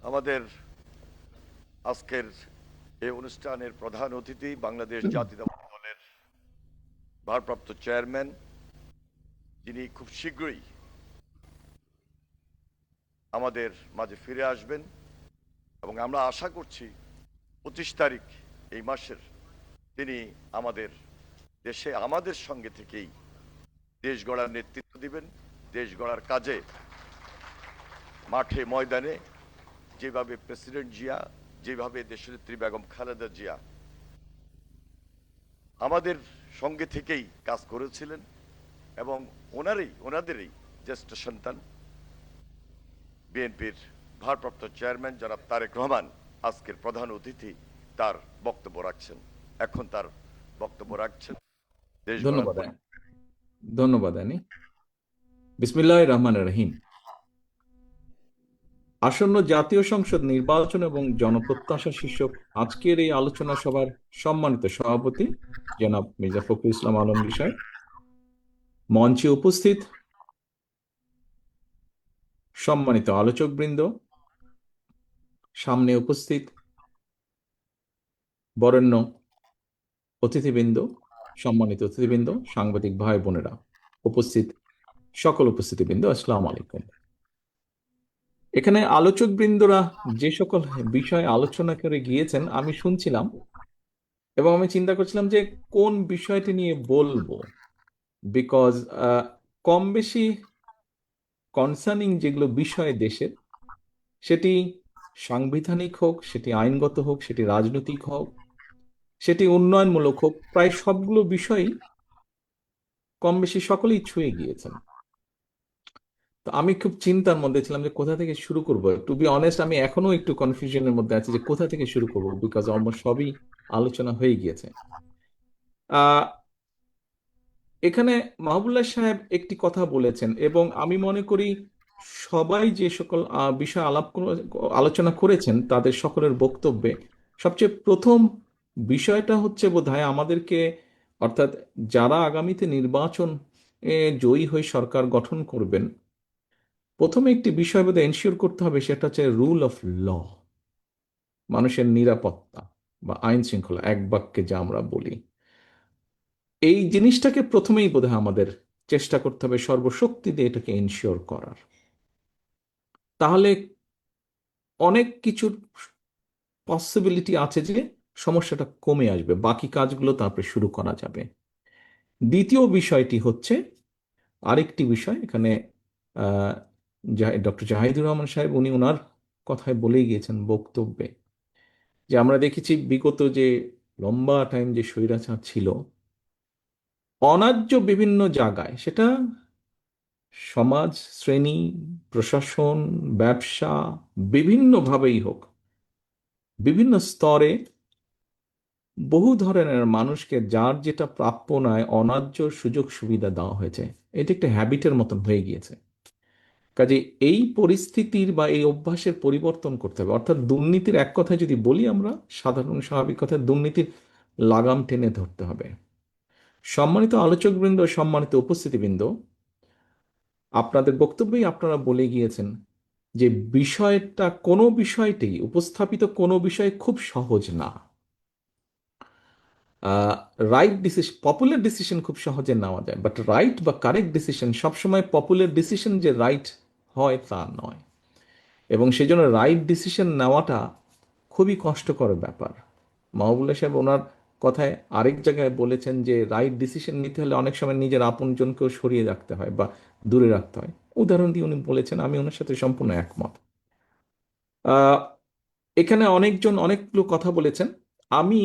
আমাদের আজকের এই অনুষ্ঠানের প্রধান অতিথি বাংলাদেশ জাতীয়তাবাদী দলের ভারপ্রাপ্ত চেয়ারম্যান, যিনি খুব শীঘ্রই আমাদের মাঝে ফিরে আসবেন এবং আমরা আশা করছি 25 তারিখ এই মাসের তিনি আমাদের দেশে আমাদের সঙ্গে থেকেই দেশ গড়ার নেতৃত্ব দিবেন। দেশ গড়ার কাজে মাঠে ময়দানে যেভাবে প্রেসিডেন্ট জিয়া, যেভাবে দেশনেত্রী বেগম খালেদা জিয়া আমাদের সঙ্গে থেকেই কাজ করেছিলেন এবং ওনাদেরই জ্যেষ্ঠ সন্তান বিএনপির ভারপ্রাপ্ত চেয়ারম্যান জনাব তারেক রহমান আজকের প্রধান অতিথি তার বক্তব্য রাখছেন। এখন তার বক্তব্য রাখছেন দেশ গড়ার ধন্যবাদ ধন্যবাদ আনি। বিসমিল্লাহির রহমানির রহিম। আসন্ন জাতীয় সংসদ নির্বাচন এবং জনপ্রত্যাশা শীর্ষক আজকের এই আলোচনা সভার সম্মানিত সভাপতি জনাব মির্জা ফখরুল ইসলাম আলমগীর সাহেব, মঞ্চে উপস্থিত সম্মানিত আলোচকবৃন্দ, সামনে উপস্থিত বরেণ্য অতিথিবৃন্দ, সম্মানিত অতিথিবৃন্দ, সাংবাদিক ভাই বোনেরা, উপস্থিত সকল উপস্থিতিবৃন্দ, আসসালামু আলাইকুম। এখানে আলোচকবৃন্দরা যে সকল বিষয়ে আলোচনা করে গিয়েছেন আমি শুনছিলাম এবং আমি চিন্তা করছিলাম যে কোন বিষয়টি নিয়ে বলবো, বিকজ কম বেশি কনসার্নিং যেগুলো বিষয় দেশের, সেটি সাংবিধানিক হোক, সেটি আইনগত হোক, সেটি রাজনৈতিক হোক, সেটি উন্নয়নমূলক হোক, প্রায় সবগুলো বিষয়ই কম বেশি সকলেই ছুঁয়ে গিয়েছেন। তো আমি খুব চিন্তার মধ্যে ছিলাম যে কোথা থেকে শুরু করবো। টু বি অনেস্ট, আমি এখনো একটু কনফিউশনের মধ্যে আছি যে কোথা থেকে শুরু করবো, বিকজ অলমোস্ট সবই আলোচনা হয়ে গিয়েছে। আহ এখানে মাহবুল্লাহ সাহেব একটি কথা বলেছেন এবং আমি মনে করি সবাই যে সকল বিষয় আলোচনা করেছেন তাদের সকলের বক্তব্যে সবচেয়ে প্রথম বিষয়টা হচ্ছে বোধহয় আমাদেরকে, অর্থাৎ যারা আগামীতে নির্বাচন জয়ী হয়ে সরকার গঠন করবেন, প্রথমে একটি বিষয় বোধহয় এনশিওর করতে হবে, সেটা হচ্ছে রুল অফ ল, মানুষের নিরাপত্তা বা আইন শৃঙ্খলা, এক বাক্যে যা আমরা বলি। এই জিনিসটাকে প্রথমেই বোধহয় আমাদের চেষ্টা করতে হবে সর্বশক্তি দিয়ে এটাকে এনশিওর করার। তাহলে অনেক কিছুর পসিবিলিটি আছে যে সমস্যাটা কমে আসবে, বাকি কাজগুলো তারপরে শুরু করা যাবে। দ্বিতীয় বিষয়টি হচ্ছে আরেকটি বিষয়, এখানে আহ ডক্টর জাহিদুর রহমান সাহেব উনি ওনার কথায় বলেই গিয়েছেন বক্তব্যে, যে আমরা দেখেছি বিগত যে লম্বা টাইম যে স্বৈরাচার ছিল অন্যায্য বিভিন্ন জায়গায়, সেটা সমাজ শ্রেণী, প্রশাসন, ব্যবসা, বিভিন্নভাবেই হোক, বিভিন্ন স্তরে বহু ধরনের মানুষকে যার যেটা প্রাপ্য নয় অন্যায্য সুযোগ সুবিধা দেওয়া হয়েছে। এটি একটা হ্যাবিটের মতন হয়ে গিয়েছে। কাজে এই পরিস্থিতির বা এই অভ্যাসের পরিবর্তন করতে হবে। অর্থাৎ দুর্নীতির, এক কথায় যদি বলি আমরা সাধারণ স্বাভাবিক কথায়, দুর্নীতির লাগাম টেনে ধরতে হবে। সম্মানিত আলোচকবৃন্দ, সম্মানিত উপস্থিতিবৃন্দ, আপনাদের বক্তব্যেই আপনারা বলে গিয়েছেন যে বিষয়টা, কোনো বিষয়টি উপস্থাপিত কোনো বিষয় খুব সহজ না। রাইট ডিসিশন, পপুলার ডিসিশন খুব সহজে নেওয়া যায়, বাট রাইট বা কারেক্ট ডিসিশন সবসময় পপুলার ডিসিশন যে রাইট হয় তা নয়, এবং সেই জন্য রাইট ডিসিশন নেওয়াটা খুবই কষ্টকর ব্যাপার। মাহবুবুল্লাহ সাহেব ওনার কথায় আরেক জায়গায় বলেছেন যে রাইট ডিসিশন নিতে হলে অনেক সময় নিজের আপনজনকেও সরিয়ে রাখতে হয় বা দূরে রাখতে হয়। উদাহরণ দিয়ে উনি বলেছেন, আমি ওনার সাথে সম্পূর্ণ একমত। আহ, এখানে অনেকজন অনেকগুলো কথা বলেছেন। আমি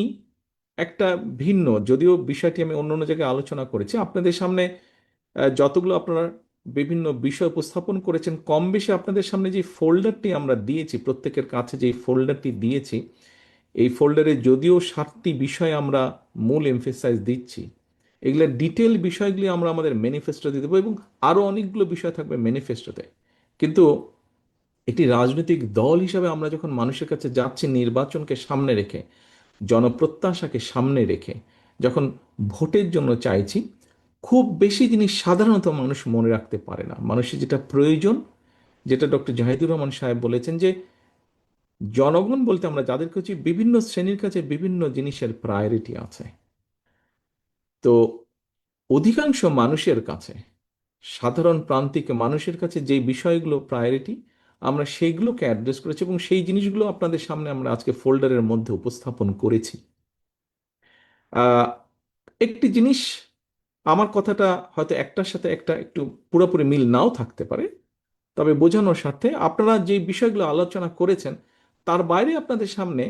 একটা ভিন্ন, যদিও বিষয়টি আমি অন্য অন্য জায়গায় আলোচনা করেছি আপনাদের সামনে, যতগুলো আপনারা বিভিন্ন বিষয় উপস্থাপন করেছেন, কম বেশি আপনাদের সামনে যে ফোল্ডারটি আমরা দিয়েছি, প্রত্যেকের কাছে যে ফোল্ডারটি দিয়েছি, এই ফোল্ডারে যদিও 7টি বিষয় আমরা মূল এমফেসাইজ দিচ্ছি, এগুলোর ডিটেল বিষয়গুলি আমরা আমাদের ম্যানিফেস্টোতে দেবো এবং আরও অনেকগুলো বিষয় থাকবে ম্যানিফেস্টোতে। কিন্তু একটি রাজনৈতিক দল হিসাবে আমরা যখন মানুষের কাছে যাচ্ছি নির্বাচনকে সামনে রেখে, জনপ্রত্যাশাকে সামনে রেখে, যখন ভোটের জন্য চাইছি, খুব বেশি জিনিস সাধারণত মানুষ মনে রাখতে পারে না। মানুষের যেটা প্রয়োজন, যেটা ডক্টর জাহিদুর রহমান সাহেব বলেছেন, যে জনগণ বলতে আমরা যাদের কাছে বিভিন্ন শ্রেণীর কাছে বিভিন্ন জিনিসের প্রায়োরিটি আছে। তো অধিকাংশ মানুষের কাছে, সাধারণ প্রান্তিক মানুষের কাছে যে বিষয়গুলো প্রায়োরিটি, আমরা সেইগুলোকে অ্যাড্রেস করেছি এবং সেই জিনিসগুলো আপনাদের সামনে আমরা আজকে ফোল্ডারের মধ্যে উপস্থাপন করেছি। আহ, একটি জিনিস, আমার কথাটা হয়তো একটার সাথে একটা একটু পুরোপুরি মিল নাও থাকতে পারে, তবে বোঝানোর স্বার্থে আপনারা যে বিষয়গুলো আলোচনা করেছেন তার বাইরে আপনাদের সামনে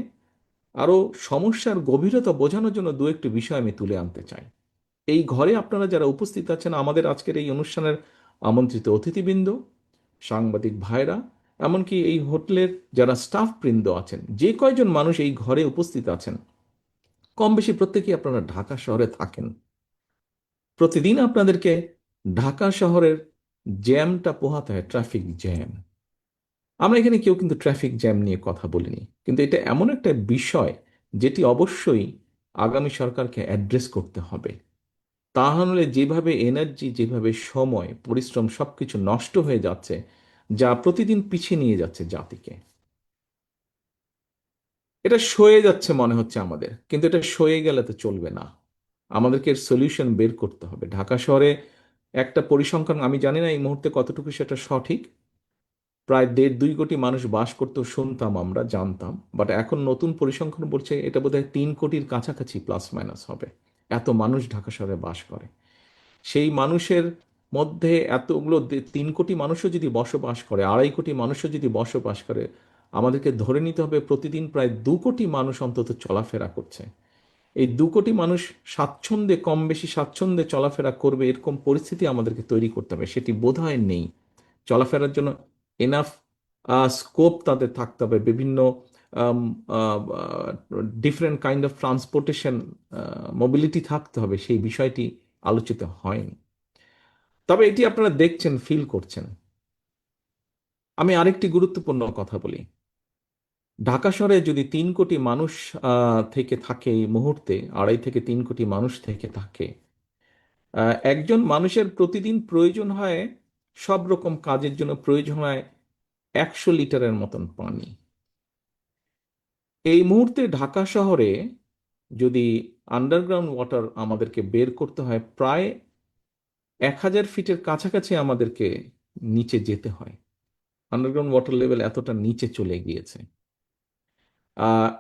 আরো সমস্যার গভীরতা বোঝানোর জন্য দু একটি বিষয় আমি তুলে আনতে চাই। এই ঘরে আপনারা যারা উপস্থিত আছেন, আমাদের আজকের এই অনুষ্ঠানের আমন্ত্রিত অতিথিবৃন্দ, সাংবাদিক ভাইরা, এমনকি এই হোটেলের যারা স্টাফ বৃন্দ আছেন, যে কয়জন মানুষ এই ঘরে উপস্থিত আছেন, কম বেশি প্রত্যেকেই আপনারা ঢাকা শহরে থাকেন। প্রতিদিন আপনাদেরকে ঢাকা শহরের জ্যামটা পোহাতে হয়, ট্রাফিক জ্যাম। আমরা এখানে কেউ কিন্তু ট্রাফিক জ্যাম নিয়ে কথা বলিনি, কিন্তু এটা এমন একটা বিষয় যেটি অবশ্যই আগামী সরকারকে অ্যাড্রেস করতে হবে। তা হলে যেভাবে এনার্জি, যেভাবে সময়, পরিশ্রম সবকিছু নষ্ট হয়ে যাচ্ছে, যা প্রতিদিন পিছিয়ে নিয়ে যাচ্ছে জাতিকে, এটা সয়ে যাচ্ছে মনে হচ্ছে আমাদের, কিন্তু এটা সয়ে গেলে তো চলবে না। আমাদেরকে এর সলিউশন বের করতে হবে। ঢাকা শহরে একটা পরিসংখ্যান, আমি জানি না এই মুহূর্তে কতটুকু সেটা সঠিক, প্রায় 1.5-2 কোটি মানুষ বাস করতো শুনতাম, আমরা জানতাম, বাট এখন নতুন পরিসংখ্যান বলছে এটা বোধহয় 3 কোটির কাছাকাছি প্লাস মাইনাস হবে। এত মানুষ ঢাকা শহরে বাস করে। সেই মানুষের মধ্যে এতগুলো 3 কোটি মানুষও যদি বসবাস করে, 2.5 কোটি মানুষও যদি বসবাস করে, আমাদেরকে ধরে নিতে হবে প্রতিদিন প্রায় 2 কোটি মানুষ অন্তত চলাফেরা করছে। এই 2 কোটি মানুষ স্বাচ্ছন্দ্যে, কম বেশি স্বাচ্ছন্দ্যে চলাফেরা করবে এরকম পরিস্থিতি আমাদেরকে তৈরি করতে হবে। সেটি বোধহয় নেই। চলাফেরার জন্য এনাফ স্কোপ তাদের থাকতে হবে। বিভিন্ন different kind of transportation, mobility থাকতে হবে। সেই বিষয়টি আলোচিত হয়নি। তবে এটি আপনারা দেখছেন, ফিল করছেন। আমি আরেকটি গুরুত্বপূর্ণ কথা বলি। ঢাকা শহরে যদি 3 কোটি মানুষ থেকে থাকে, এই মুহূর্তে 2.5 থেকে 3 কোটি মানুষ থেকে থাকে, একজন মানুষের প্রতিদিন প্রয়োজন হয়, সব রকম কাজের জন্য প্রয়োজন হয় 100 লিটারের মতন পানি। এই মুহূর্তে ঢাকা শহরে যদি আন্ডারগ্রাউন্ড ওয়াটার আমাদেরকে বের করতে হয়, প্রায় 1000 ফিটের কাছাকাছি আমাদেরকে নিচে যেতে হয়। আন্ডারগ্রাউন্ড ওয়াটার লেভেল এতটা নিচে চলে গিয়েছে। আহ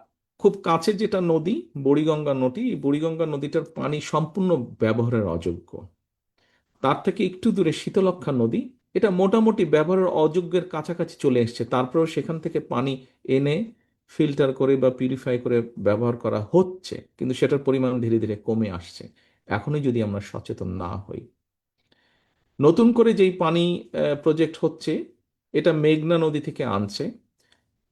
খুব কাছে যেটা নদী, বুড়িগঙ্গা নদী, এই বুড়িগঙ্গা নদীটার পানি সম্পূর্ণ ব্যবহারের অযোগ্য। তার থেকে একটু দূরে শীতলক্ষ্যা নদী, এটা মোটামুটি ব্যবহারের অযোগ্যের কাছাকাছি চলে এসেছে। তারপরেও সেখান থেকে পানি এনে ফিল্টার করে বা পিউরিফাই করে ব্যবহার করা হচ্ছে, কিন্তু সেটার পরিমাণ ধীরে ধীরে কমে আসছে। এখনই যদি আমরা সচেতন না হই, নতুন করে যেই পানি প্রজেক্ট হচ্ছে, এটা মেঘনা নদী থেকে আনছে।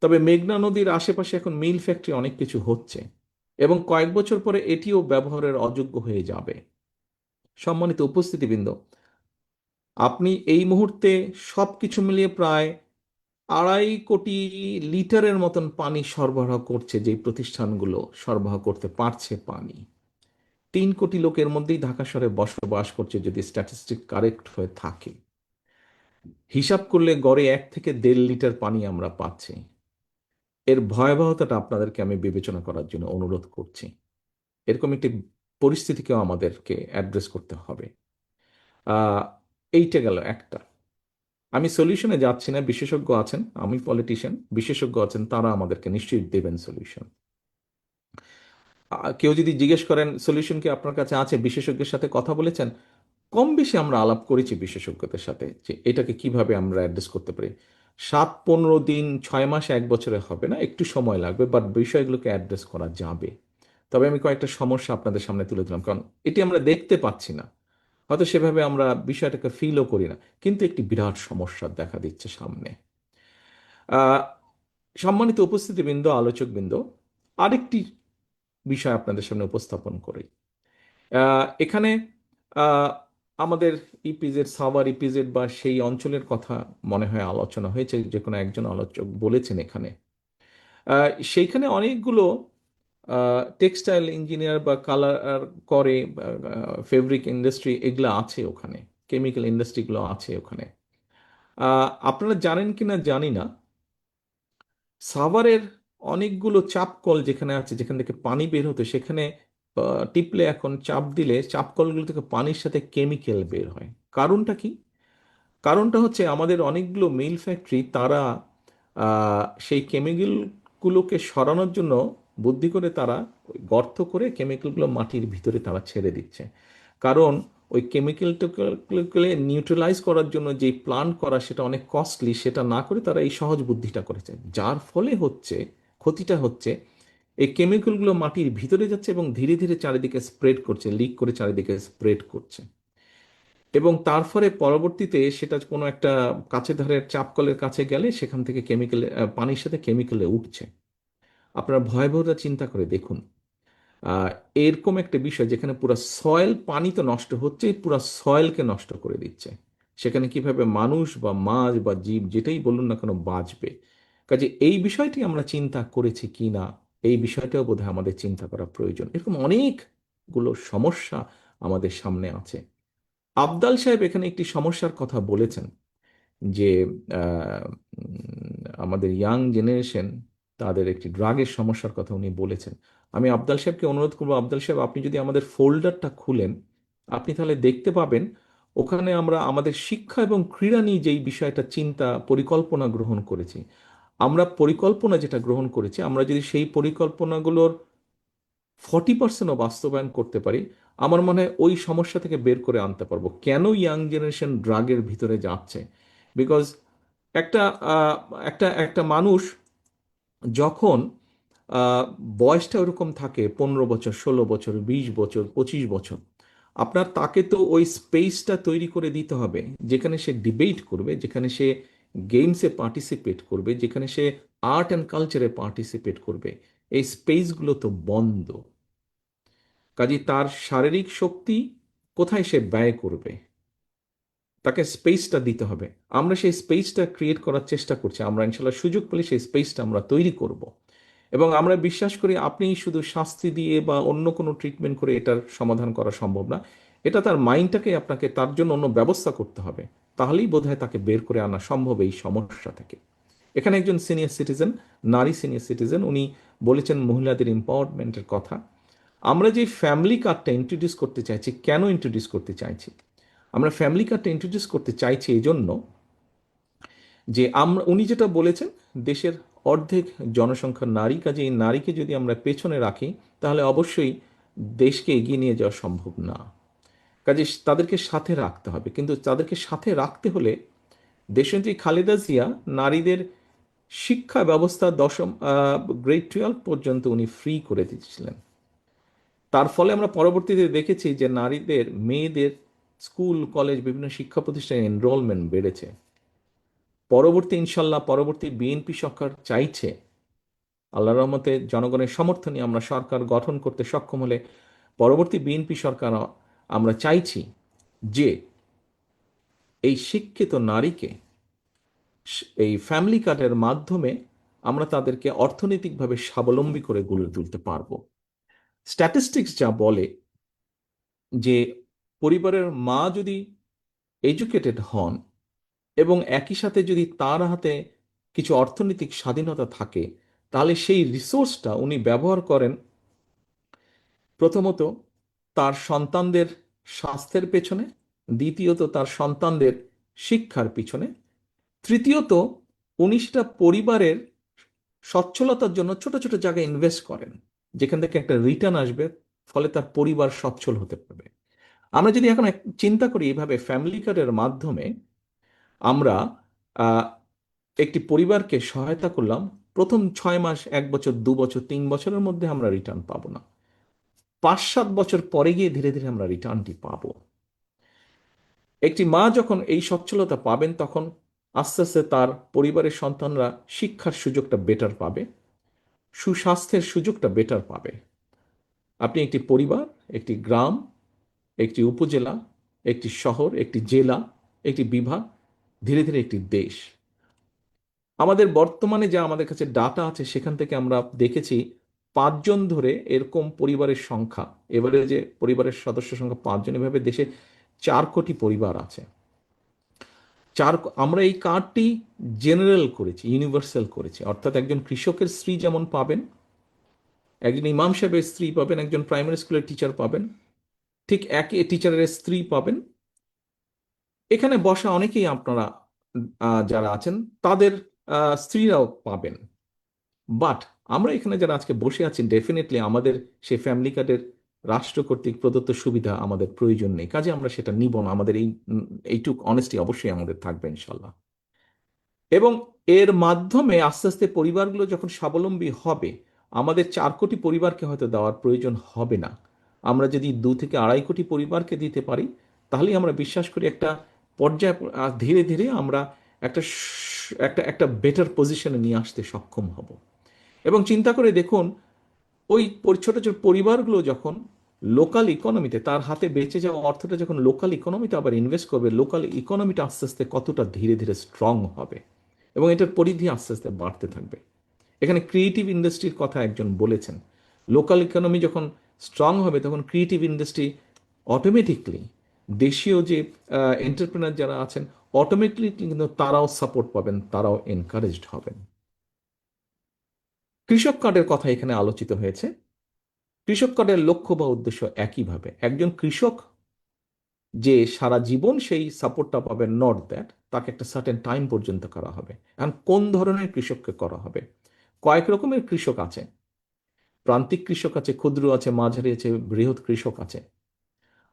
তবে মেঘনা নদীর আশেপাশে এখন মিল ফ্যাক্টরি অনেক কিছু হচ্ছে এবং কয়েক বছর পরে এটিও ব্যবহারের অযোগ্য হয়ে যাবে। সম্মানিত উপস্থিতিবৃন্দ, আপনি এই মুহূর্তে সবকিছু মিলিয়ে প্রায় 2.5 কোটি লিটারের মতন পানি সরবরাহ করছে, যে প্রতিষ্ঠানগুলো সরবরাহ করতে পারছে পানি। 3 কোটি লোকের মধ্যেই ঢাকা শহরে বসবাস করছে, যদি স্ট্যাটিস্টিক কারেক্ট হয়ে থাকে। হিসাব করলে গড়ে 1 থেকে 1.5 লিটার পানি আমরা পাচ্ছি। এর ভয়াবহতাটা আপনাদেরকে আমি বিবেচনা করার জন্য অনুরোধ করছি। এরকম একটি পরিস্থিতিকেও আমাদেরকে অ্যাড্রেস করতে হবে। আহ, এইটা গেল একটা। আমি সলিউশনে যাচ্ছি না, বিশেষজ্ঞ আছেন, আমি পলিটিশিয়ান, বিশেষজ্ঞ আছেন, তারা আমাদেরকে নিশ্চয়ই দেবেন সলিউশন। কেউ যদি জিজ্ঞেস করেন সলিউশন কি আপনার কাছে আছে, বিশেষজ্ঞের সাথে কথা বলেছেন, কম বেশি আমরা আলাপ করেছি বিশেষজ্ঞদের সাথে যে এটাকে কিভাবে আমরা অ্যাড্রেস করতে পারি। 7-15 দিন, 6 মাস, 1 বছরে হবে না, একটু সময় লাগবে, বাট বিষয়গুলোকে অ্যাড্রেস করা যাবে। তবে আমি কয়েকটা সমস্যা আপনাদের সামনে তুলে দিলাম, কারণ এটি আমরা দেখতে পাচ্ছি না, হয়তো সেভাবে আমরা বিষয়টাকে ফিলও করি না, কিন্তু একটি বিরাট সমস্যা দেখা দিচ্ছে সামনে। আহ সম্মানিত উপস্থিতিবৃন্দ, আলোচকবৃন্দ, আরেকটি বিষয় আপনাদের সামনে উপস্থাপন করি। এখানে আহ, আমাদের ইপিজেড, সাভার ইপিজেড বা সেই অঞ্চলের কথা মনে হয় আলোচনা হয়েছে, যে কোনো একজন আলোচক বলেছেন এখানে। সেইখানে অনেকগুলো টেক্সটাইল ইঞ্জিনিয়ার বা কালার করে, ফেব্রিক ইন্ডাস্ট্রি এগুলো আছে ওখানে, কেমিক্যাল ইন্ডাস্ট্রিগুলো আছে ওখানে। আপনারা জানেন কিনা জানি না, সাভারের অনেকগুলো চাপ কল যেখানে আছে, যেখান থেকে পানি বের হতো, সেখানে টিপলে এখন চাপ দিলে চাপ কলগুলো থেকে পানির সাথে কেমিক্যাল বের হয়। কারণটা কি? কারণটা হচ্ছে আমাদের অনেকগুলো মিল ফ্যাক্টরি তারা সেই কেমিক্যালগুলোকে সরানোর জন্য বুদ্ধি করে তারা ওই গর্ত করে কেমিক্যালগুলো মাটির ভিতরে তারা ছেড়ে দিচ্ছে। কারণ ওই কেমিক্যালটাকে নিউট্রালাইজ করার জন্য যে প্লান্ট করা সেটা অনেক কস্টলি, সেটা না করে তারা এই সহজ বুদ্ধিটা করেছে, যার ফলে হচ্ছে ক্ষতিটা হচ্ছে এই কেমিক্যালগুলো মাটির ভিতরে যাচ্ছে এবং ধীরে ধীরে চারিদিকে স্প্রেড করছে, লিক করে চারিদিকে স্প্রেড করছে। এবং তার ফলে পরবর্তীতে সেটা কোনো একটা কাছে ধারের চাপকলের কাছে গেলে সেখান থেকে কেমিক্যাল, পানির সাথে কেমিক্যালে উঠছে। আপনারা ভয়াবহতা চিন্তা করে দেখুন। আহ, এরকম একটা বিষয় যেখানে পুরো সয়েল, পানি তো নষ্ট হচ্ছে, পুরো সয়েলকে নষ্ট করে দিচ্ছে। সেখানে কিভাবে মানুষ বা মাছ বা জীব যেটাই বলুন না কেন বাঁচবে? কাজে এই বিষয়টি আমরা চিন্তা করেছি কি না, এই বিষয়টাও বোধহয় আমাদের চিন্তা করা প্রয়োজন। এরকম অনেকগুলো সমস্যা আমাদের সামনে আছে। আবদাল সাহেব এখানে একটি সমস্যার কথা বলেছেন যে আহ, আমাদের ইয়াং জেনারেশন, তাদের একটি ড্রাগের সমস্যার কথা উনি বলেছেন। আমি আবদাল সাহেবকে অনুরোধ করবো, আবদাল সাহেব আপনি যদি আমাদের ফোল্ডারটা খুলেন, আপনি তাহলে দেখতে পাবেন ওখানে আমরা আমাদের শিক্ষা এবং ক্রীড়া নিয়ে যেই বিষয়টা চিন্তা পরিকল্পনা গ্রহণ করেছি। আমরা পরিকল্পনা যেটা গ্রহণ করেছি, আমরা যদি সেই পরিকল্পনাগুলোর 40%ও বাস্তবায়ন করতে পারি, আমার মনে হয় ওই সমস্যা থেকে বের করে আনতে পারবো কেন ইয়াং জেনারেশন ড্রাগের ভিতরে যাচ্ছে। বিকজ একটা আহ, একটা একটা মানুষ যখন আহ, বয়সটা ওরকম থাকে, 15 বছর, 16 বছর, 20 বছর, 25 বছর, আপনার তাকে তো ওই স্পেসটা তৈরি করে দিতে হবে যেখানে সে ডিবেট করবে, যেখানে সে গেমসে পার্টিসিপেট করবে, যেখানে সে আর্ট অ্যান্ড কালচারে পার্টিসিপেট করবে। এই স্পেসগুলো তো বন্ধ। কাজে তার শারীরিক শক্তি কোথায় সে ব্যয় করবে? তাকে স্পেসটা দিতে হবে। আমরা সেই স্পেসটা ক্রিয়েট করার চেষ্টা করছি, আমরা ইনশাল্লাহ সুযোগ পেলে সেই স্পেসটা আমরা তৈরি করব। এবং আমরা বিশ্বাস করি আপনি শুধু শাস্তি দিয়ে বা অন্য কোনো ট্রিটমেন্ট করে এটার সমাধান করা সম্ভব না। এটা তার মাইন্ডটাকে আপনাকে তার জন্য অন্য ব্যবস্থা করতে হবে, তাহলেই বোধহয় তাকে বের করে আনা সম্ভব এই সমস্যা থেকে। এখানে একজন সিনিয়র সিটিজেন, নারী সিনিয়র সিটিজেন, উনি বলেছেন মহিলাদের এম্পাওয়ারমেন্টের কথা। আমরা যে ফ্যামিলি কার্ডটা ইন্ট্রোডিউস করতে চাইছি, কেন ইন্ট্রোডিউস করতে চাইছি? আমরা ফ্যামিলি কার্ডটা ইন্ট্রোডিউস করতে চাইছি এই জন্য যে আমরা, উনি যেটা বলেছেন, দেশের অর্ধেক জনসংখ্যা নারী, কাজে এই নারীকে যদি আমরা পেছনে রাখি তাহলে অবশ্যই দেশকে এগিয়ে নিয়ে যাওয়া সম্ভব না। কাজে তাদেরকে সাথে রাখতে হবে, কিন্তু তাদেরকে সাথে রাখতে হলে দেশনেত্রী খালেদা জিয়া নারীদের শিক্ষা ব্যবস্থা দশম গ্রেড 12 পর্যন্ত উনি ফ্রি করে দিয়েছিলেন। তার ফলে আমরা পরবর্তীতে দেখেছি যে নারীদের, মেয়েদের স্কুল কলেজ বিভিন্ন শিক্ষা প্রতিষ্ঠানে এনরোলমেন্ট বেড়েছে। ইনশাল্লাহ পরবর্তী বিএনপি সরকার চাইছে, আল্লাহ রহমতে জনগণের সমর্থনে আমরা সরকার গঠন করতে সক্ষম হলে পরবর্তী বিএনপি সরকার, আমরা চাইছি যে এই শিক্ষিত নারীকে এই ফ্যামিলি কার্ডের মাধ্যমে আমরা তাদেরকে অর্থনৈতিকভাবে স্বাবলম্বী করে গড়ে তুলতে পারবো। স্ট্যাটিস্টিক্স যা বলে যে পরিবারের মা যদি এডুকেটেড হন এবং একই সাথে যদি তার হাতে কিছু অর্থনৈতিক স্বাধীনতা থাকে, তাহলে সেই রিসোর্সটা উনি ব্যবহার করেন প্রথমত তার সন্তানদের স্বাস্থ্যের পেছনে, দ্বিতীয়ত তার সন্তানদের শিক্ষার পিছনে, তৃতীয়ত উনি সেটা পরিবারের সচ্ছলতার জন্য ছোট ছোট জায়গায় ইনভেস্ট করেন, যেখান থেকে একটা রিটার্ন আসবে, ফলে তার পরিবার সচ্ছল হতে পারবে। আমরা যদি এখন চিন্তা করি এইভাবে ফ্যামিলি কার্ডের মাধ্যমে আমরা আহ, একটি পরিবারকে সহায়তা করলাম, প্রথম 6 মাস, 1 বছর, 2 বছর, 3 বছরের মধ্যে আমরা রিটার্ন পাবো না, 5-7 বছর পরে গিয়ে ধীরে ধীরে আমরা রিটার্নটি পাবো। একটি মা যখন এই সচ্ছলতা পাবেন তখন আস্তে আস্তে তার পরিবারের সন্তানরা শিক্ষার সুযোগটা বেটার পাবে, সুস্বাস্থ্যের সুযোগটা বেটার পাবে। আপনি একটি পরিবার, একটি গ্রাম, একটি উপজেলা, একটি শহর, একটি জেলা, একটি বিভাগ, ধীরে ধীরে একটি দেশ। আমাদের বর্তমানে যা আমাদের কাছে ডাটা আছে সেখান থেকে আমরা দেখেছি 5 জন ধরে এরকম পরিবারের সংখ্যা, এবারে যে পরিবারের সদস্য সংখ্যা 5 জন, এভাবে দেশে 4 কোটি পরিবার আছে। চার আমরা এই কার্ডটি জেনারেল করেছি, ইউনিভার্সাল করেছি, অর্থাৎ একজন কৃষকের স্ত্রী যেমন পাবেন, একজন ইমাম সাহেবের স্ত্রী পাবেন, একজন প্রাইমারি স্কুলের টিচার পাবেন, ঠিক একই টিচারের স্ত্রী পাবেন। এখানে বসা অনেকেই আপনারা যারা আছেন তাদের স্ত্রীরাও পাবেন। বাট আমরা এখানে যারা আজকে বসে আছি, ডেফিনেটলি আমাদের সেই ফ্যামিলি কার্ডের রাষ্ট্র কর্তৃক প্রদত্ত সুবিধা আমাদের প্রয়োজন নেই, কাজে আমরা সেটা নিব না। আমাদের এইটুক অনেস্টি অবশ্যই আমাদের থাকবে ইনশাল্লাহ। এবং এর মাধ্যমে আস্তে আস্তে পরিবারগুলো যখন স্বাবলম্বী হবে, আমাদের 4 কোটি পরিবারকে হয়তো দেওয়ার প্রয়োজন হবে না। আমরা যদি 2 থেকে 2.5 কোটি পরিবারকে দিতে পারি, তাহলেই আমরা বিশ্বাস করি একটা পর্যায়ে ধীরে ধীরে আমরা একটা একটা একটা বেটার পজিশনে নিয়ে আসতে সক্ষম হব। এবং চিন্তা করে দেখুন, ওই ছোট ছোট পরিবারগুলো যখন লোকাল ইকোনমিতে, তার হাতে বেঁচে যাওয়া অর্থটা যখন লোকাল ইকোনমিতে আবার ইনভেস্ট করবে, লোকাল ইকোনমিটা আস্তে আস্তে কতটা ধীরে ধীরে স্ট্রং হবে এবং এটার পরিধি আস্তে আস্তে বাড়তে থাকবে। এখানে ক্রিয়েটিভ ইন্ডাস্ট্রির কথা একজন বলেছেন। লোকাল ইকোনমি যখন স্ট্রং হবে, তখন ক্রিয়েটিভ ইন্ডাস্ট্রি অটোমেটিকলি, দেশীয় যে এন্টারপ্রেনার যারা আছেন, অটোমেটিকলি কিন্তু তারাও সাপোর্ট পাবেন, তারাও এনকারেজড হবেন। কৃষক কার্ডের কথা এখানে আলোচিত হয়েছে। কৃষক কার্ডের লক্ষ্য বা উদ্দেশ্য একইভাবে, একজন কৃষক যে সারা জীবন সেই সাপোর্টটা পাবে, নট দ্যাট তাকে একটা সার্টেন টাইম পর্যন্ত করা হবে। এখন কোন ধরনের কৃষককে করা হবে? কয়েক রকমের কৃষক আছে। প্রান্তিক কৃষক আছে, ক্ষুদ্র আছে, মাঝারি আছে, বৃহৎ কৃষক আছে।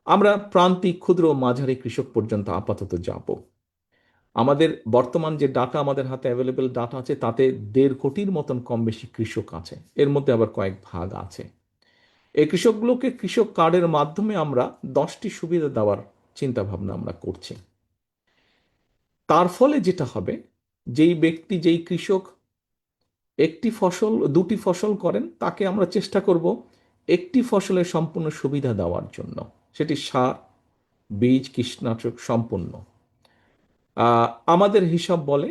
আমরা প্রান্তিক, ক্ষুদ্র, মাঝারি কৃষক পর্যন্ত আপাতত যাব। আমাদের বর্তমান যে ডাটা আমাদের হাতে অ্যাভেলেবেল ডাটা আছে, তাতে 1.5 কোটির মতন কম বেশি কৃষক আছে। এর মধ্যে আবার কয়েক ভাগ আছে। এই কৃষকগুলোকে কৃষক কার্ডের মাধ্যমে আমরা 10টি সুবিধা দেওয়ার চিন্তা ভাবনা আমরা করছি। তার ফলে যেটা হবে, যেই ব্যক্তি, যেই কৃষক একটি ফসল, 2টি ফসল করেন, তাকে আমরা চেষ্টা করব একটি ফসলের সম্পূর্ণ সুবিধা দেওয়ার জন্য। সেটি সার, বীজ, কীটনাশক সম্পূর্ণ। আমাদের হিসাব বলে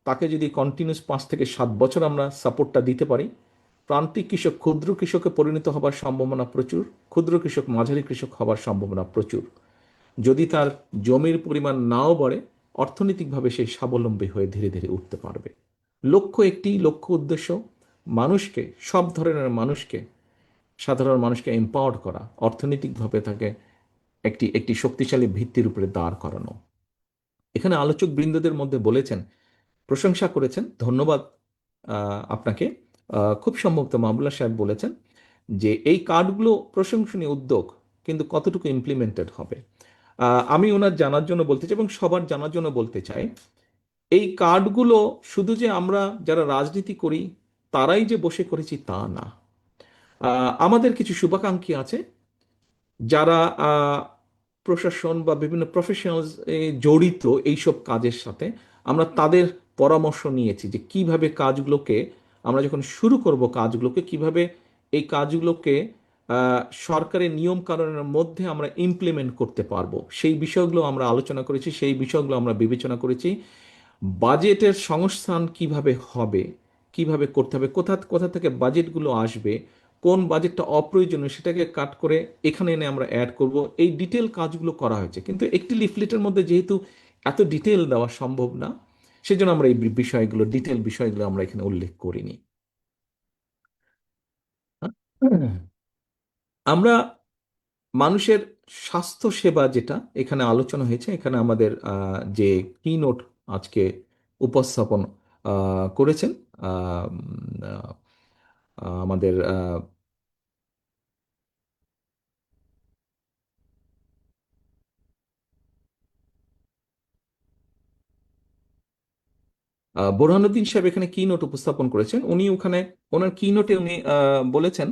তাকে যদি কন্টিনিউস 5 থেকে 7 বছর আমরা সাপোর্টটা দিতে পারি, প্রান্তিক কৃষক ক্ষুদ্র কৃষকে পরিণত হবার সম্ভাবনা প্রচুর, ক্ষুদ্র কৃষক মাঝারি কৃষক হবার সম্ভাবনা প্রচুর। যদি তার জমির পরিমাণ নাও বাড়ে, অর্থনৈতিকভাবে সে স্বাবলম্বী হয়ে ধীরে ধীরে উঠতে পারবে। লক্ষ্য একটি, লক্ষ্য উদ্দেশ্য মানুষকে, সব ধরনের মানুষকে, সাধারণ মানুষকে এম্পাওয়ার্ড করা, অর্থনৈতিকভাবে তাকে একটি একটি শক্তিশালী ভিত্তির উপরে দাঁড় করানো। এখানে আলোচক বৃন্দদের মধ্যে বলেছেন, প্রশংসা করেছেন, ধন্যবাদ আপনাকে। খুব সম্ভবত মাহবুল্লাহ সাহেব বলেছেন যে এই কার্ডগুলো প্রশংসনীয় উদ্যোগ, কিন্তু কতটুকু ইমপ্লিমেন্টেড হবে। আমি ওনার জানার জন্য বলতে চাই এবং সবার জানার জন্য বলতে চাই, এই কার্ডগুলো শুধু যে আমরা যারা রাজনীতি করি তারাই যে বসে করেছি তা না। আমাদের কিছু শুভাকাঙ্ক্ষী আছে যারা প্রশাসন বা বিভিন্ন প্রফেশনালস জড়িত এইসব কাজের সাথে। আমরা তাদের পরামর্শ নিয়েছি যে কিভাবে কাজগুলোকে, আমরা যখন শুরু করব কাজগুলোকে, কিভাবে এই কাজগুলোকে সরকারের নিয়ম কানুনের মধ্যে আমরা ইমপ্লিমেন্ট করতে পারবো, সেই বিষয়গুলো আমরা আলোচনা করেছি, সেই বিষয়গুলো আমরা বিবেচনা করেছি। বাজেটের সংস্থান কিভাবে হবে, কিভাবে করতে হবে, কোথা কোথা থেকে বাজেটগুলো আসবে, কোন বাজেটটা অপ্রয়োজনীয় সেটাকে কাট করে এখানে এনে আমরা অ্যাড করব, এই ডিটেল কাজগুলো করা হয়েছে। কিন্তু একটি লিফলেটের মধ্যে যেহেতু এত ডিটেল দেওয়া সম্ভব না, সেজন্য আমরা এই বিষয়গুলো, ডিটেল বিষয়গুলো আমরা এখানে উল্লেখ করিনি। আমরা মানুষের স্বাস্থ্য সেবা, যেটা এখানে আলোচনা হয়েছে, এখানে আমাদের যে কিনোট আজকে উপস্থাপন করেছেন আমাদের বোরহানুদ্দিন সাহেব এখানে কি নোট উপস্থাপন করেছেন। উনি ওখানে ওনার কি নোটে উনি বলেছেন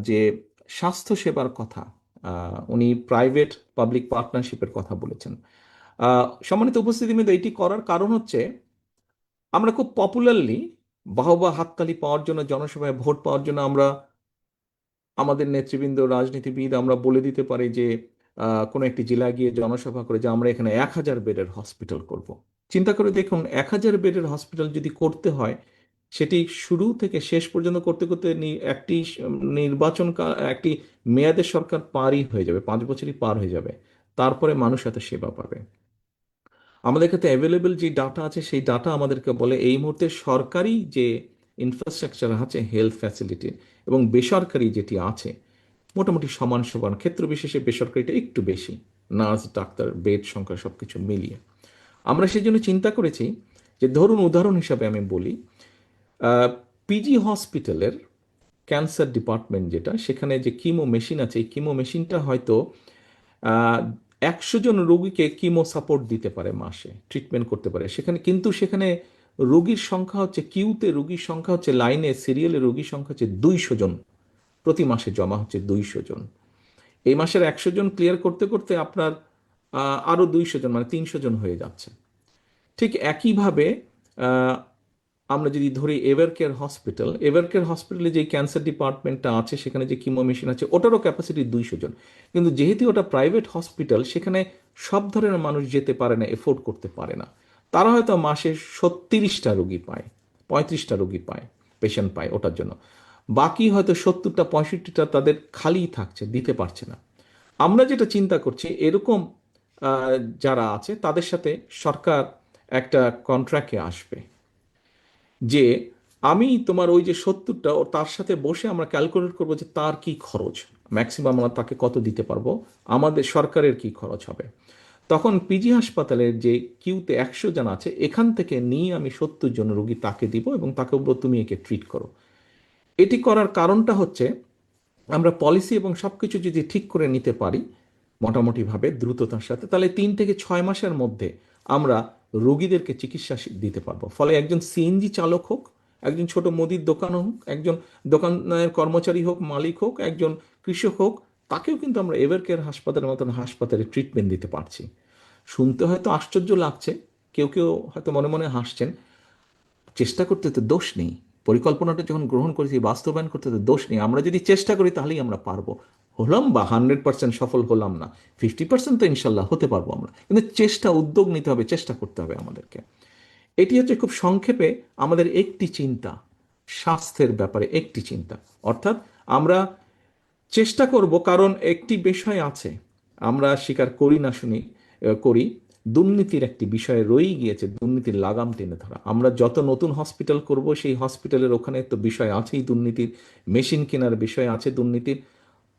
যে স্বাস্থ্য সেবার কথা, উনি প্রাইভেট পাবলিক পার্টনারশিপের কথা বলেছেন। সম্মানিত উপস্থিতি, কিন্তু এটি করার কারণ হচ্ছে, আমরা খুব পপুলারলি বাহবা হাততালি পাওয়ার জন্য, জনসভায় ভোট পাওয়ার জন্য আমরা আমাদের নেতৃবৃন্দ, রাজনীতিবিদ আমরা বলে দিতে পারি যে কোনো একটি জেলায় গিয়ে জনসভা করে যে আমরা এখানে 1000 বেডের হসপিটাল করব। চিন্তা করে দেখুন, 1000 বেডের হসপিটাল যদি করতে হয়, সেটি শুরু থেকে শেষ পর্যন্ত করতে করতে একটি নির্বাচন, একটি মেয়াদের সরকার পারই হয়ে যাবে, 5 বছরই পার হয়ে যাবে। তারপরে মানুষ এত সেবা পাবে। আমাদের কাছে অ্যাভেলেবল যে ডাটা আছে সেই ডাটা আমাদেরকে বলে এই মুহূর্তে সরকারি যে ইনফ্রাস্ট্রাকচার আছে হেলথ ফ্যাসিলিটি এবং বেসরকারি যেটি আছে মোটামুটি সমান সমান, ক্ষেত্র বিশেষে বেসরকারিটা একটু বেশি, নার্স ডাক্তার বেড সংখ্যা সবকিছু মিলিয়ে। আমরা সেই জন্য চিন্তা করেছি যে ধরুন উদাহরণ হিসাবে আমি বলি, পিজি হসপিটালের ক্যান্সার ডিপার্টমেন্ট যেটা, সেখানে যে কিমো মেশিন আছে এই কিমো মেশিনটা হয়তো 100 জন রোগীকে কিমো সাপোর্ট দিতে পারে, মাসে ট্রিটমেন্ট করতে পারে সেখানে, কিন্তু সেখানে রোগীর সংখ্যা হচ্ছে, কিউতে রোগীর সংখ্যা হচ্ছে, লাইনে সিরিয়ালে রোগীর সংখ্যা হচ্ছে 200 জন, প্রতি মাসে জমা হচ্ছে 200 জন। এই মাসের 100 জন ক্লিয়ার করতে করতে আপনার আরো 200 জন মানে 300 জন হয়ে যাচ্ছে। ঠিক একইভাবে আহ, আমরা যদি ধরি এভার কেয়ার হসপিটালে যে ক্যান্সার ডিপার্টমেন্টটা আছে সেখানে যে কিমো মেশিন আছে ওটারও ক্যাপাসিটি 200 জন, কিন্তু যেহেতু ওটা প্রাইভেট হসপিটাল সেখানে সব ধরনের মানুষ যেতে পারে না, এফোর্ড করতে পারে না। তারা হয়তো মাসে 36টা রোগী পায়, 35টা রোগী পায়, পেশেন্ট পায় ওটার জন্য। বাকি হয়তো 70টা 65টা তাদের খালিই থাকছে, দিতে পারছে না। আমরা যেটা চিন্তা করছি এরকম যারা আছে তাদের সাথে সরকার একটা কন্ট্রাক্টে আসবে যে আমি তোমার ওই যে 70টা ও তার সাথে বসে আমরা ক্যালকুলেট করবো যে তার কি খরচ, ম্যাক্সিমাম আমরা তাকে কত দিতে পারবো, আমাদের সরকারের কি খরচ হবে। তখন পিজি হাসপাতালের যে কিউতে 100 জন আছে এখান থেকে নিয়ে আমি 70 জন রোগী তাকে দিব এবং তাকে বলবো তুমি একে ট্রিট করো। এটি করার কারণটা হচ্ছে আমরা পলিসি এবং সবকিছু যদি ঠিক করে নিতে পারি মোটামুটিভাবে দ্রুততার সাথে, তাহলে 3 থেকে 6 মাসের মধ্যে আমরা রোগীদেরকে চিকিৎসা দিতে পারবো। ফলে একজন সিএনজি চালক হোক, একজন ছোট মুদির দোকান হোক, একজন দোকানের কর্মচারী হোক, মালিক হোক, একজন কৃষক হোক, তাকেও কিন্তু আমরা এভার কেয়ার হাসপাতালের মতন হাসপাতালে ট্রিটমেন্ট দিতে পারছি। শুনতে হয়তো আশ্চর্য লাগছে, কেউ কেউ হয়তো মনে মনে হাসছেন, চেষ্টা করতে তো দোষ নেই, পরিকল্পনাটা যখন গ্রহণ করেছি বাস্তবায়ন করতে তো দোষ নেই, আমরা যদি চেষ্টা করি তাহলেই আমরা পারবো। হলাম বা 100% সফল হলাম না, 50% তো ইনশাল্লাহ হতে পারবো আমরা, কিন্তু চেষ্টা, উদ্যোগ নিতে হবে, চেষ্টা করতে হবে আমাদেরকে। এটি হচ্ছে খুব সংক্ষেপে আমাদের একটি চিন্তা, স্বাস্থ্যের ব্যাপারে একটি চিন্তা। অর্থাৎ আমরা চেষ্টা করব, কারণ একটি বিষয় আছে আমরা স্বীকার করি না শুনি, করি, দুর্নীতির একটি বিষয় রয়েই গিয়েছে, দুর্নীতির লাগাম টেনে ধরা। আমরা যত নতুন হসপিটাল করব সেই হসপিটালের ওখানে তো বিষয় আছেই দুর্নীতির, মেশিন কেনার বিষয় আছে দুর্নীতির।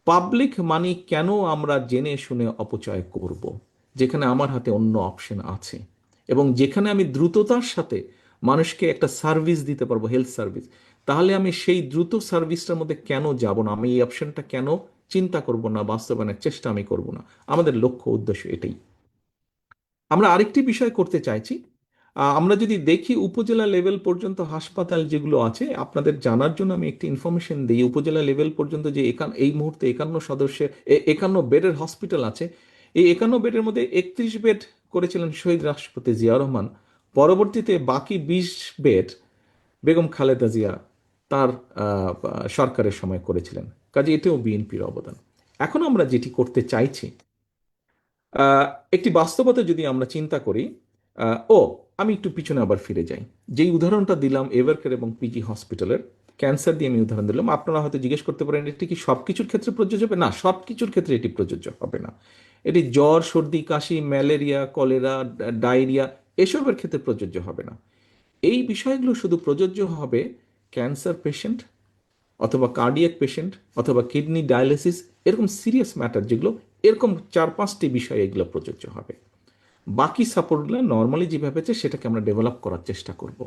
পাবলিক মানি কেন আমরা জেনে শুনে অপচয় করব, যেখানে আমার হাতে অন্য অপশন আছে এবং যেখানে আমি দ্রুততার সাথে মানুষকে একটা সার্ভিস দিতে পারবো, হেলথ সার্ভিস, তাহলে আমি সেই দ্রুত সার্ভিসটার মধ্যে কেন যাব না, আমি এই অপশনটা কেন চিন্তা করব না, বাস্তবায়নের চেষ্টা আমি করব না। আমাদের লক্ষ্য উদ্দেশ্য এটাই। আমরা আরেকটি বিষয় করতে চাইছি, আমরা যদি দেখি উপজেলা লেভেল পর্যন্ত হাসপাতাল যেগুলো আছে, আপনাদের জানার জন্য আমি একটি ইনফরমেশন দিই, উপজেলা লেভেল পর্যন্ত যে এই মুহূর্তে 51 সদস্যের 51 বেডের হসপিটাল আছে, এই 51 বেডের মধ্যে 31 বেড করেছিলেন শহীদ রাষ্ট্রপতি জিয়া রহমান। পরবর্তীতে বাকি 20 বেড বেগম খালেদা জিয়া তার সরকারের সময় করেছিলেন, কাজে এতেও বিএনপির অবদান। এখন আমরা যেটি করতে চাইছি, আহ, একটি বাস্তবতা যদি আমরা চিন্তা করি, ও আমি একটু পিছনে আবার ফিরে যাই, যেই উদাহরণটা দিলাম এভারকেয়ার এবং পিজি হসপিটালের, ক্যান্সার দিয়ে আমি উদাহরণ দিলাম, আপনারা হয়তো জিজ্ঞেস করতে পারেন এটি কি সবকিছুর ক্ষেত্রে প্রযোজ্য হবে? না, সবকিছুর ক্ষেত্রে এটি প্রযোজ্য হবে না। এটি জ্বর, সর্দি, কাশি, ম্যালেরিয়া, কলেরা, ডায়রিয়া এসবের ক্ষেত্রে প্রযোজ্য হবে না। এই বিষয়গুলো শুধু প্রযোজ্য হবে ক্যান্সার পেশেন্ট অথবা কার্ডিয়াক পেশেন্ট অথবা কিডনি ডায়ালিসিস, এরকম সিরিয়াস ম্যাটার যেগুলো, এরকম 4-5টি বিষয় এগুলো প্রযোজ্য হবে। বাকি সাপোর্টগুলো নর্মালি যেভাবে আছে সেটাকে আমরা ডেভেলপ করার চেষ্টা করব।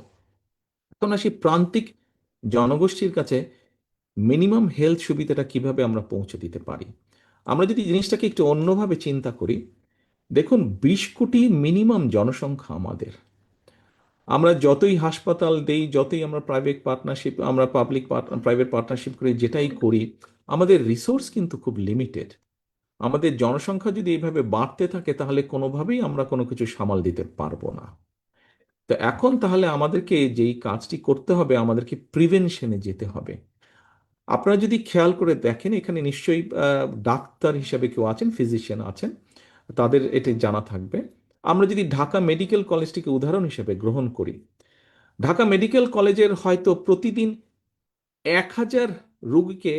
এখন আসি প্রান্তিক জনগোষ্ঠীর কাছে মিনিমাম হেলথ সুবিধাটা কিভাবে আমরা পৌঁছে দিতে পারি। আমরা যদি জিনিসটাকে একটু অন্যভাবে চিন্তা করি, দেখুন 20 কোটি মিনিমাম জনসংখ্যা আমাদের, আমরা যতই হাসপাতাল দেই, যতই আমরা প্রাইভেট পার্টনারশিপ, আমরা পাবলিক প্রাইভেট পার্টনারশিপ করি, যেটাই করি, আমাদের রিসোর্স কিন্তু খুব লিমিটেড। আমাদের জনসংখ্যা যদি এইভাবে বাড়তে থাকে তাহলে কোনোভাবেই আমরা কোনো কিছু সামাল দিতে পারবো না। তো এখন তাহলে আমাদেরকে যেই কাজটি করতে হবে, আমাদেরকে প্রিভেনশনে যেতে হবে। আপনারা যদি খেয়াল করে দেখেন এখানে নিশ্চয়ই ডাক্তার হিসেবে কেউ আছেন, ফিজিশিয়ান আছেন, তাদের এটি জানা থাকবে। আমরা যদি ঢাকা মেডিকেল কলেজটিকে উদাহরণ হিসেবে গ্রহণ করি, ঢাকা মেডিকেল কলেজের হয়তো প্রতিদিন 1,000 রোগীকে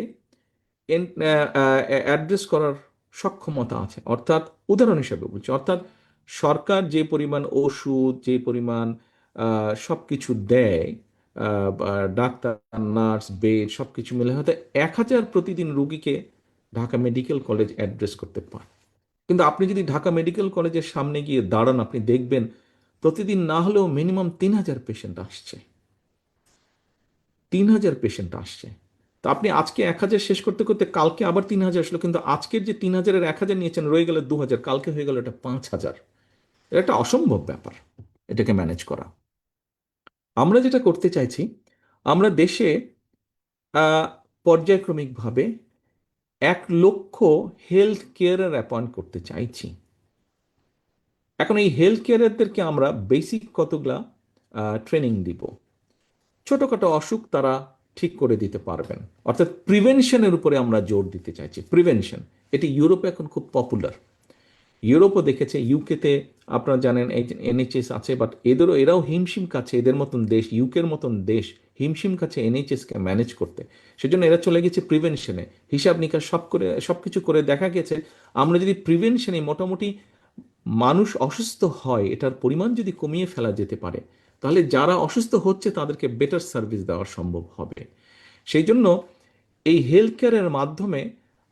অ্যাড্রেস করার সক্ষমতা আছে, অর্থাৎ উদাহরণ হিসেবে বলছি, অর্থাৎ সরকার যে পরিমাণ ওষুধ, যে পরিমাণ সব কিছু দেয়, ডাক্তার, নার্স, বেড সব কিছু মিলে হয়তো 1,000 প্রতিদিন রুগীকে ঢাকা মেডিকেল কলেজ অ্যাড্রেস করতে পারে। কিন্তু আপনি যদি ঢাকা মেডিকেল কলেজের সামনে গিয়ে দাঁড়ান, আপনি দেখবেন প্রতিদিন না হলেও মিনিমাম 3,000 পেশেন্ট আসছে। 3,000 পেশেন্ট আসছে। তো আপনি আজকে 1,000 শেষ করতে করতে কালকে আবার 3,000 আসলো, কিন্তু আজকের যে 3,000-এর 1,000 নিয়েছেন রয়ে গেল 2,000, কালকে হয়ে গেল এটা 5,000। এটা একটা অসম্ভব ব্যাপার এটাকে ম্যানেজ করা। আমরা যেটা করতে চাইছি, আমরা দেশে আহ, পর্যায়ক্রমিকভাবে 1,00,000 হেলথ কেয়ারার অ্যাপয়েন্ট করতে চাইছি। এখন এই হেলথ কেয়ারারদেরকে আমরা বেসিক কতগুলা ট্রেনিং দিব। ছোটখাটো অসুখ তারা ঠিক করে দিতে পারবেন, অর্থাৎ প্রিভেনশনের উপরে আমরা জোর দিতে চাইছি। প্রিভেনশন, এটি ইউরোপে এখন খুব পপুলার। ইউরোপও দেখেছে, ইউকেতে আপনারা জানেন এই এনএইচএস আছে, বাট এরাও হিমশিম কাছে, এদের মতন দেশ, ইউকের মতন দেশ হিমশিম কাছে এনএইচএসকে ম্যানেজ করতে। সেজন্য এরা চলে গেছে প্রিভেনশনে, হিসাব নিকাশ সব কিছু করে দেখা গেছে আমরা যদি প্রিভেনশনে মোটামুটি মানুষ অসুস্থ হয় এটার পরিমাণ যদি কমিয়ে ফেলা যেতে পারে, তাহলে যারা অসুস্থ হচ্ছে তাদেরকে বেটার সার্ভিস দেওয়া সম্ভব হবে। সেই জন্য এই হেলথ কেয়ারের মাধ্যমে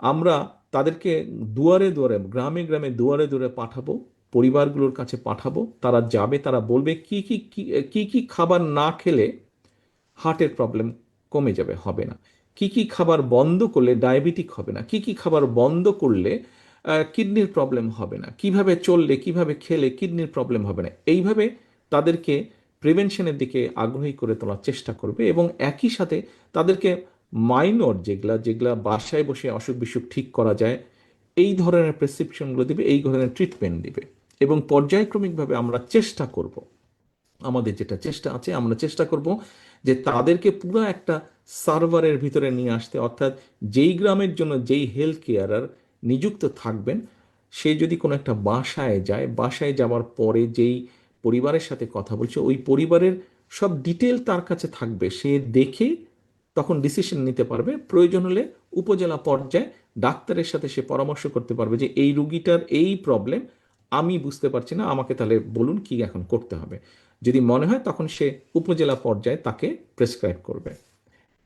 আমরা তাদেরকে দুয়ারে দুয়ারে, গ্রামে গ্রামে, দুয়ারে দুয়ারে পাঠাবো, পরিবারগুলোর কাছে পাঠাবো। তারা যাবে, তারা বলবে কি কি কি কি কি খাবার না খেলে হার্টের প্রবলেম কমে যাবে, হবে না, কি কি খাবার বন্ধ করলে ডায়াবেটিক হবে না, কি কি খাবার বন্ধ করলে কিডনির প্রবলেম হবে না, কিভাবে চললে কিভাবে খেলে কিডনির প্রবলেম হবে না। এইভাবে তাদেরকে প্রিভেনশনের দিকে আগ্রহী করে তোলার চেষ্টা করবে, এবং একই সাথে তাদেরকে মাইনর যেগুলা যেগুলা বাসায় বসে অসুখ বিসুখ ঠিক করা যায় এই ধরনের প্রেসক্রিপশনগুলো দিবে, এই ধরনের ট্রিটমেন্ট দিবে। এবং পর্যায়ক্রমিকভাবে আমরা চেষ্টা করব, আমাদের যেটা চেষ্টা আছে, আমরা চেষ্টা করব যে তাদেরকে পুরো একটা সার্ভারের ভিতরে নিয়ে আসতে, অর্থাৎ যেই গ্রামের জন্য যেই হেলথ কেয়ারার নিযুক্ত থাকবেন, সে যদি কোনো একটা বাসায় যায়, বাসায় যাওয়ার পরে যেই পরিবারের সাথে কথা বলছে ওই পরিবারের সব ডিটেল তার কাছে থাকবে, সে দেখে তখন ডিসিশন নিতে পারবে। প্রয়োজন হলে উপজেলা পর্যায়ে ডাক্তারের সাথে সে পরামর্শ করতে পারবে যে এই রুগীটার এই প্রবলেম, আমি বুঝতে পারছি না, আমাকে তাহলে বলুন কি এখন করতে হবে। যদি মনে হয় তখন সে উপজেলা পর্যায়ে তাকে প্রেসক্রাইব করবে।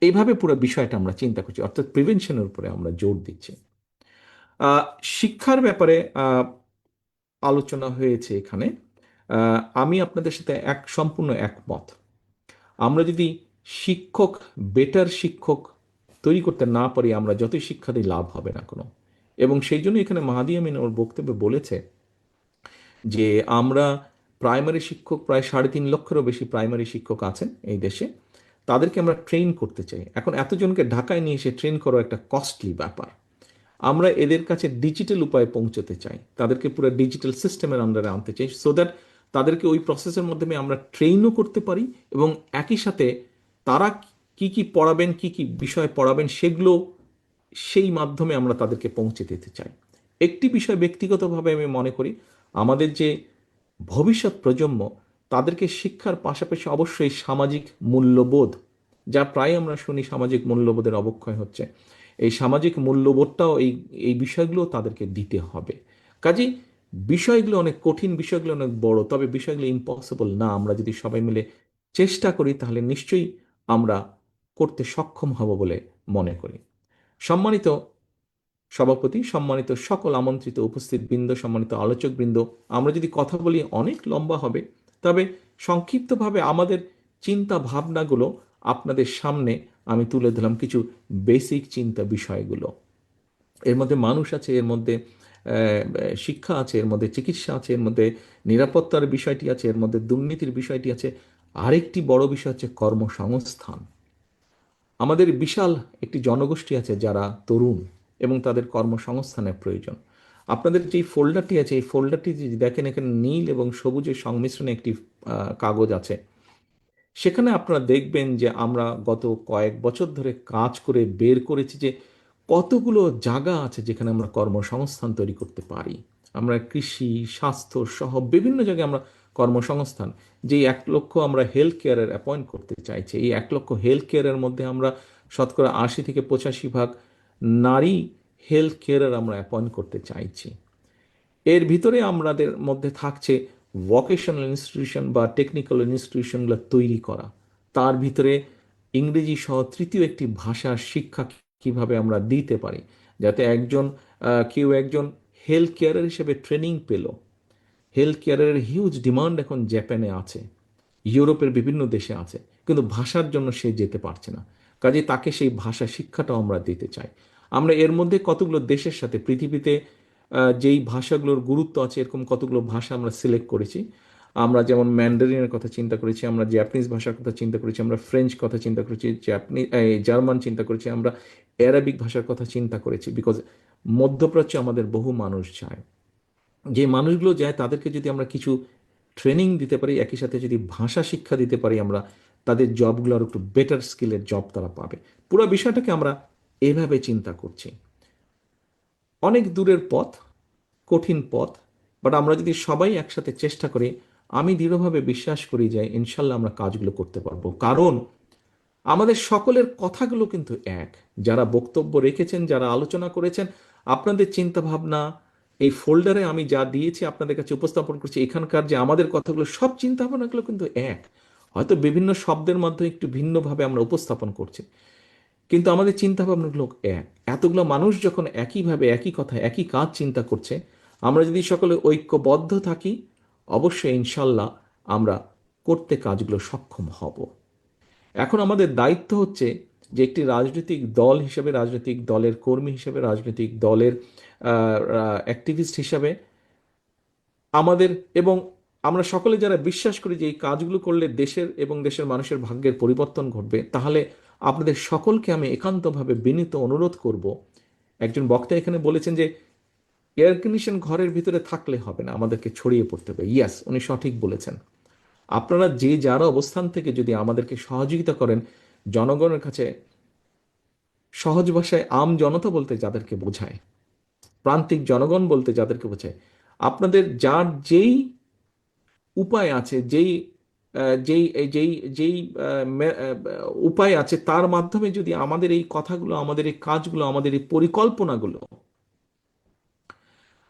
এইভাবে পুরো বিষয়টা আমরা চিন্তা করছি, অর্থাৎ প্রিভেনশনের উপরে আমরা জোর দিচ্ছি। আহ, শিক্ষার ব্যাপারে আলোচনা হয়েছে এখানে। আমি আপনাদের সাথে সম্পূর্ণ একমত। আমরা যদি শিক্ষক, বেটার শিক্ষক তৈরি করতে না পারি, আমরা যতই শিক্ষা দিই লাভ হবে না কোনো। এবং সেই জন্য এখানে মাহাদি আমিন ওর বক্তব্যে বলেছে যে আমরা প্রাইমারি শিক্ষক, প্রায় 3.5 লক্ষেরও বেশি প্রাইমারি শিক্ষক আছেন এই দেশে, তাদেরকে আমরা ট্রেন করতে চাই। এখন এতজনকে ঢাকায় নিয়ে এসে ট্রেন করা একটা কস্টলি ব্যাপার। আমরা এদের কাছে ডিজিটাল উপায়ে পৌঁছতে চাই, তাদেরকে পুরো ডিজিটাল সিস্টেমের আন্ডারে আনতে চাই, সো দ্যাট তাদেরকে ওই প্রসেসের মাধ্যমে আমরা ট্রেনও করতে পারি, এবং একই সাথে তারা কি কি পড়াবেন, কি কি বিষয় পড়াবেন সেগুলো সেই মাধ্যমে আমরা তাদেরকে পৌঁছে দিতে চাই। একটি বিষয় ব্যক্তিগতভাবে আমি মনে করি, আমাদের যে ভবিষ্যৎ প্রজন্ম, তাদেরকে শিক্ষার পাশাপাশি অবশ্যই সামাজিক মূল্যবোধ, যা প্রায় আমরা শুনি সামাজিক মূল্যবোধের অবক্ষয় হচ্ছে, এই সামাজিক মূল্যবোধটাও এই এই বিষয়গুলো তাদেরকে দিতে হবে। কাজেই বিষয়গুলো অনেক কঠিন, বিষয়গুলো অনেক বড়, তবে বিষয়গুলো ইম্পসিবল না। আমরা যদি সবাই মিলে চেষ্টা করি তাহলে নিশ্চয়ই আমরা করতে সক্ষম হব বলে মনে করি। সম্মানিত সভাপতি, সম্মানিত সকল আমন্ত্রিত উপস্থিত বৃন্দ, সম্মানিত আলোচক বৃন্দ, আমরা যদি কথা বলি অনেক লম্বা হবে, তবে সংক্ষিপ্তভাবে আমাদের চিন্তা ভাবনাগুলো আপনাদের সামনে আমি তুলে ধরলাম, কিছু বেসিক চিন্তা বিষয়গুলো। এর মধ্যে মানুষ আছে, এর মধ্যে শিক্ষা আছে, এর মধ্যে চিকিৎসা আছে, এর মধ্যে নিরাপত্তার বিষয়টি আছে, এর মধ্যে দুর্নীতির বিষয়টি আছে, আরেকটি বড় বিষয় হচ্ছে কর্মসংস্থান। আমাদের বিশাল একটি জনগোষ্ঠী আছে যারা তরুণ এবং তাদের কর্মসংস্থানের প্রয়োজন। আপনাদের যে ফোল্ডারটি আছে, এই ফোল্ডারটি যদি দেখেন, এখানে নীল এবং সবুজের সংমিশ্রণে একটি কাগজ আছে। সেখানে আপনারা দেখবেন যে আমরা গত কয়েক বছর ধরে কাজ করে বের করেছি যে কতগুলো জায়গা আছে যেখানে আমরা কর্মসংস্থান তৈরি করতে পারি। আমরা কৃষি, স্বাস্থ্য সহ বিভিন্ন জায়গায় আমরা কর্মসংস্থান, যে 1,00,000 আমরা হেলথ কেয়ারের অ্যাপয়েন্ট করতে চাইছি, এই 1,00,000 হেলথ কেয়ারের মধ্যে আমরা শতকরা 80 থেকে 85 ভাগ নারী হেলথ কেয়ারার আমরা অ্যাপয়েন্ট করতে চাইছি। এর ভিতরে আমাদের মধ্যে থাকছে ভোকেশনাল ইনস্টিটিউশন বা টেকনিক্যাল ইনস্টিটিউশনগুলো তৈরি করা, তার ভিতরে ইংরেজি সহ তৃতীয় একটি ভাষার শিক্ষা কিভাবে আমরা দিতে পারি, যাতে কেউ একজন হেলথ কেয়ারের হিসেবে ট্রেনিং পেল। হেলথ কেয়ারের হিউজ ডিমান্ড এখন জাপানে আছে, ইউরোপের বিভিন্ন দেশে আছে, কিন্তু ভাষার জন্য সে যেতে পারছে না। কাজে তাকে সেই ভাষা শিক্ষাটাও আমরা দিতে চাই। আমরা এর মধ্যে কতগুলো দেশের সাথে পৃথিবীতে যেই ভাষাগুলোর গুরুত্ব আছে এরকম কতগুলো ভাষা আমরা সিলেক্ট করেছি। আমরা যেমন ম্যান্ডারিনের কথা চিন্তা করেছি, আমরা জাপানিজ ভাষার কথা চিন্তা করেছি, আমরা ফ্রেঞ্চ কথা চিন্তা করেছি, জার্মান চিন্তা করেছি, আমরা অ্যারাবিক ভাষার কথা চিন্তা করেছি। বিকজ মধ্যপ্রাচ্যে আমাদের বহু মানুষ যায়, যে মানুষগুলো যায় তাদেরকে যদি আমরা কিছু ট্রেনিং দিতে পারি, একই সাথে যদি ভাষা শিক্ষা দিতে পারি, আমরা তাদের জবগুলো আর একটু বেটার স্কিলের জব তারা পাবে। পুরো বিষয়টাকে আমরা এভাবে চিন্তা করছি। অনেক দূরের পথ, কঠিন পথ, বাট আমরা যদি সবাই একসাথে চেষ্টা করি, আমি দৃঢ়ভাবে বিশ্বাস করি যে ইনশাল্লাহ আমরা কাজগুলো করতে পারবো। কারণ আমাদের সকলের কথাগুলো কিন্তু এক। যারা বক্তব্য রেখেছেন, যারা আলোচনা করেছেন, আপনাদের চিন্তা ভাবনা এই ফোল্ডারে আমি যা দিয়েছি আপনাদের কাছে উপস্থাপন করছি, এখানকার যে আমাদের কথাগুলো সব চিন্তা ভাবনাগুলো কিন্তু এক। হয়তো বিভিন্ন শব্দের মাধ্যমে একটু ভিন্নভাবে আমরা উপস্থাপন করছি, কিন্তু আমাদের চিন্তা ভাবনাগুলো এক। এতগুলো মানুষ যখন একইভাবে একই কথা একই কাজ চিন্তা করছে, আমরা যদি সকলে ঐক্যবদ্ধ থাকি, অবশ্যই ইনশাল্লাহ আমরা করতে কাজগুলো সক্ষম হব। এখন আমাদের দায়িত্ব হচ্ছে যে একটি রাজনৈতিক দল হিসেবে, রাজনৈতিক দলের কর্মী হিসেবে, রাজনৈতিক দলের অ্যাক্টিভিস্ট হিসাবে আমাদের, এবং আমরা সকলে যারা বিশ্বাস করি যে এই কাজগুলো করলে দেশের এবং দেশের মানুষের ভাগ্যের পরিবর্তন ঘটবে, তাহলে আপনাদের সকলকে আমি একান্তভাবে বিনীত অনুরোধ করব। একজন বক্তা এখানে বলেছেন যে এয়ার কন্ডিশন ঘরের ভিতরে থাকলে হবে না, আমাদেরকে ছড়িয়ে পড়তে হবে। ইয়াস, উনি সঠিক বলেছেন। আপনারা যে যারা অবস্থান থেকে যদি আমাদেরকে সহযোগিতা করেন, জনগণের কাছে সহজ ভাষায় আম জনতা বলতে যাদেরকে বোঝায়, প্রান্তিক জনগণ বলতে যাদেরকে বোঝায়, আপনাদের যার যেই উপায় আছে, যেই যেই যেই যেই উপায় আছে, তার মাধ্যমে যদি আমাদের এই কথাগুলো, আমাদের এই কাজগুলো, আমাদের এই পরিকল্পনাগুলো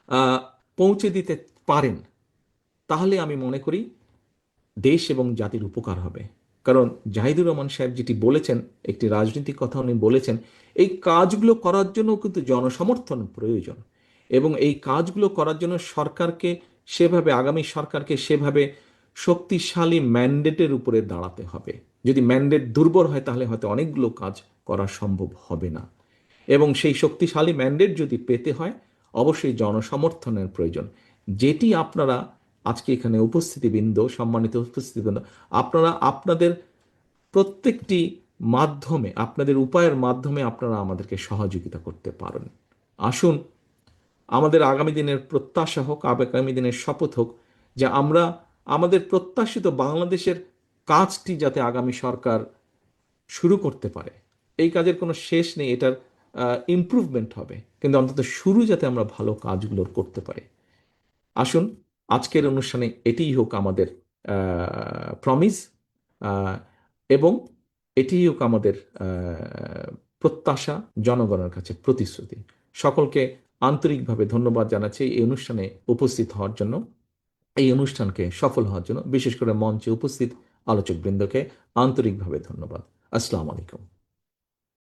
আহ, পৌঁছে দিতে পারেন, তাহলে আমি মনে করি দেশ এবং জাতির উপকার হবে। কারণ জাহিদুর রহমান সাহেব যেটি বলেছেন, একটি রাজনৈতিক কথা উনি বলেছেন, এই কাজগুলো করার জন্য কিন্তু জনসমর্থন প্রয়োজন, এবং এই কাজগুলো করার জন্য সরকারকে সেভাবে, আগামী সরকারকে সেভাবে শক্তিশালী ম্যান্ডেটের উপরে দাঁড়াতে হবে। যদি ম্যান্ডেট দুর্বল হয় তাহলে হয়তো অনেকগুলো কাজ করা সম্ভব হবে না, এবং সেই শক্তিশালী ম্যান্ডেট যদি পেতে হয় অবশ্যই জনসমর্থনের প্রয়োজন। যেটি আপনারা আজকে এখানে উপস্থিতিবৃন্দ, সম্মানিত উপস্থিতিবৃন্দ, আপনারা আপনাদের প্রত্যেকটি মাধ্যমে, আপনাদের উপায়ের মাধ্যমে আপনারা আমাদেরকে সহযোগিতা করতে পারেন। আসুন, আমাদের আগামী দিনের প্রত্যাশা হোক, আগামী দিনের শপথ হোক যে আমরা আমাদের প্রত্যাশিত বাংলাদেশের কাজটি যাতে আগামী সরকার শুরু করতে পারে। এই কাজের কোনো শেষ নেই, এটার ইমপ্রুভমেন্ট হবে, কিন্তু অন্তত শুরু যাতে আমরা ভালো কাজগুলো করতে পারি। আসুন, আজকের অনুষ্ঠানে এটিই হোক আমাদের প্রমিস, এবং এটিই হোক আমাদের প্রত্যাশা, জনগণের কাছে প্রতিশ্রুতি। সকলকে আন্তরিকভাবে ধন্যবাদ জানাচ্ছি এই অনুষ্ঠানে উপস্থিত হওয়ার জন্য, এই অনুষ্ঠানকে সফল হওয়ার জন্য। বিশেষ করে মঞ্চে উপস্থিত আলোচকবৃন্দকে আন্তরিকভাবে ধন্যবাদ। আসসালামু আলাইকুম।